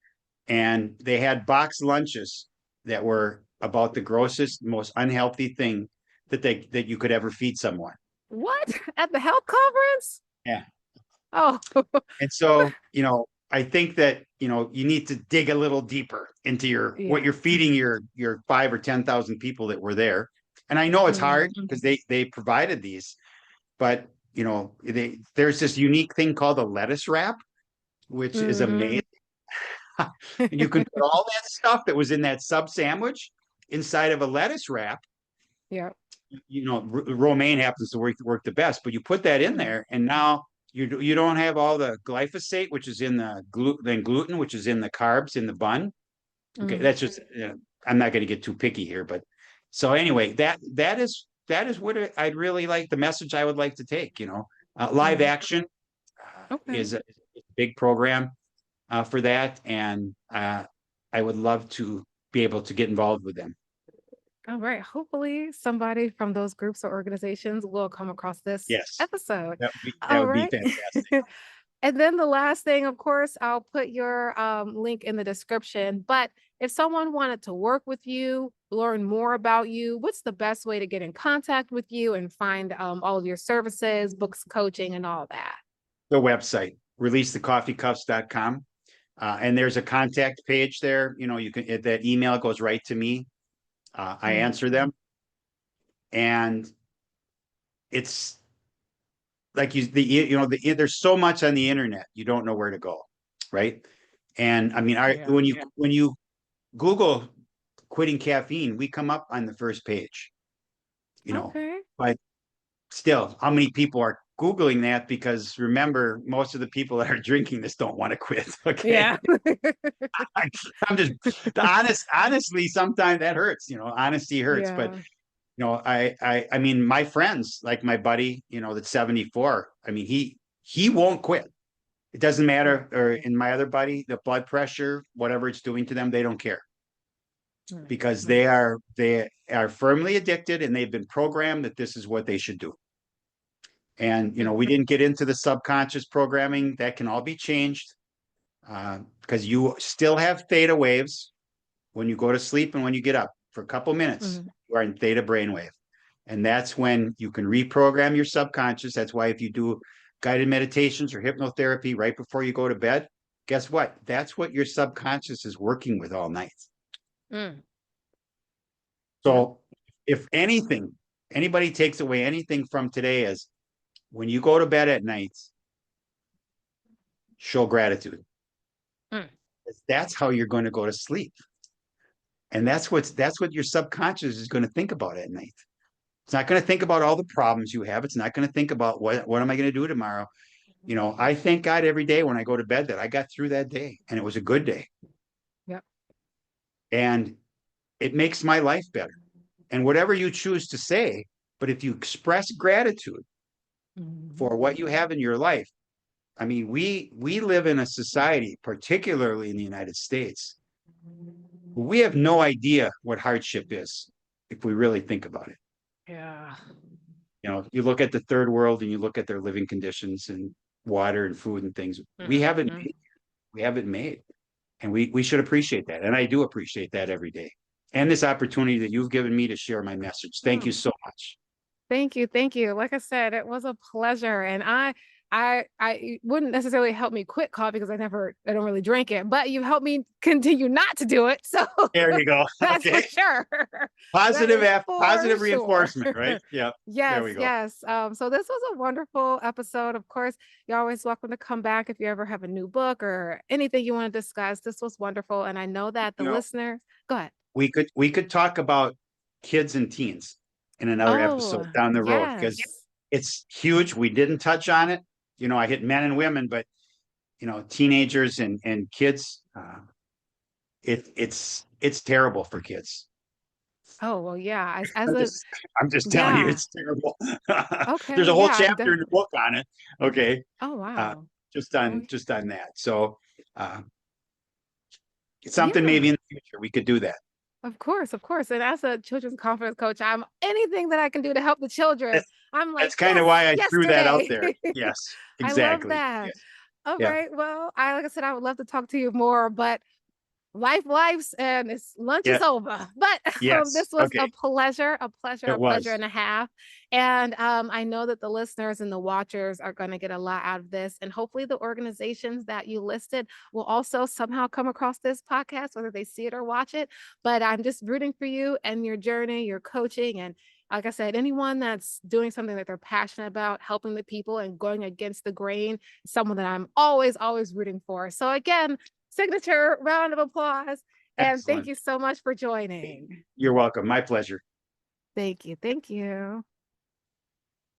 And they had boxed lunches that were about the grossest, most unhealthy thing that you could ever feed someone. What? At the health conference? Yeah. Oh, And so, I think that, you need to dig a little deeper into what yeah. you're feeding your 5 or 10,000 people that were there. And I know it's Mm, hard because they provided these, but there's this unique thing called a lettuce wrap, which is mhm. amazing. And you can put all that stuff that was in that sub sandwich inside of a lettuce wrap. Yeah. Romaine happens to work the best, but you put that in Mhm, there, and now you don't have all the glyphosate, which is in the gluten, which is in the carbs in the bun. Okay, mhm, that's just I'm not going to get too picky here, but so anyway, that is what I'd really like the message I would like to take. Live mhm. action Okay. is a big program for that, and I would love to be able to get involved with them. All right. Hopefully, somebody from those groups or organizations will come across this Yes, episode. that All would be right. fantastic. And then the last thing, of course, I'll put your link in the description. But if someone wanted to work with you, learn more about you, what's the best way to get in contact with you and find all of your services, books, coaching, and all that? The website, releasethecoffeecups.com. And there's a contact page there. You can, that email goes right to me. I Mm, answer them. And it's like there's so much on the internet, you don't know where to go. Right. And I mean, yeah. when you Google quitting caffeine, we come up on the first page, Okay. but still, how many people are Googling that? Because remember, most of the people that are drinking this don't want to quit. Okay. Yeah. I, I'm just honestly, sometimes that hurts, honesty hurts. But, Yeah. I mean, my friends, like my buddy, that's 74. I mean, he won't quit. It doesn't Yeah. matter. Or in my other buddy, the blood pressure, whatever it's doing to them, they don't care. Mm, because mm, they are firmly addicted and they've been programmed that this is what they should do. And mm, we didn't get into the subconscious programming. That can all be changed, because you still have theta waves when you go to sleep and when you get up. For a couple minutes, mm, you are in theta brainwave. And that's when you can reprogram your subconscious. That's why if you do guided meditations or hypnotherapy right before you go to bed, guess what? That's what your subconscious is working with all night. mm. Yep. So if anything, anybody takes away anything from today is when you go to bed at night, show gratitude. Mm, That's how you're going to go to sleep. And that's what your subconscious is going to think about at night. It's not going to think about all the problems you have. It's not going to think about what am I going to do tomorrow. I thank God every day when I go to bed that I got through that day and it was a good day. yep. And it makes my life better. And whatever you choose to say, but if you express gratitude Mhm. for what you have in your life, I mean, we live in a society, particularly in the United States, we have no idea what hardship is if we really think about it. Yeah. You look at the third world and you look at their living conditions and water and food and things. Mhm. We haven't made, and we should appreciate that. And I do appreciate that every day. And this opportunity that you've given me to share my message. Thank you Oh, so much. thank you, thank you. Like I said, it was a pleasure, and I it wouldn't necessarily help me quit coffee because I don't really drink it, but you helped me continue not to do it. So There you go. that's for Okay. sure. That is for Positive sure. reinforcement, right? Yeah. There Yes, we go. yes. So this was a wonderful episode. Of course, you're always welcome to come back if you ever have a new book or anything you want to discuss. This was wonderful, and I know that the You know, listeners. Go ahead. we could talk about kids and teens in another episode Oh, down the road because yes. it's huge. We didn't touch on it. I hit men and women, but teenagers and kids, it's terrible for kids. Oh, well, yeah. As I'm a just I'm just telling you, yeah. it's terrible. There's Okay, a whole yeah, chapter in the book on it. Okay, oh, uh, wow. just Well, on that. So uh, it's something yeah, maybe in the future we could do that. of course, of course, and as a children's confidence coach, I'm anything that I can do to help the children, That's, I'm like, that's kind of "Yes, why I threw that out yesterday." there. Yes, I love exactly. that. Yes. All Yeah. right, well, like I said, I would love to talk to you more, but lives, and it's lunch Yeah. is over. But Yes. this was Okay. a It pleasure was. and a half. And I know that the listeners and the watchers are going to get a lot out of this. And hopefully, the organizations that you listed will also somehow come across this podcast, whether they see it or watch it. But I'm just rooting for you and your journey, your coaching, and like I said, anyone that's doing something that they're passionate about, helping the people and going against the grain, someone that I'm always, always rooting for. So again, signature round of applause. And thank Excellent. you so much for joining. You're welcome. My pleasure. Thank you. Thank you.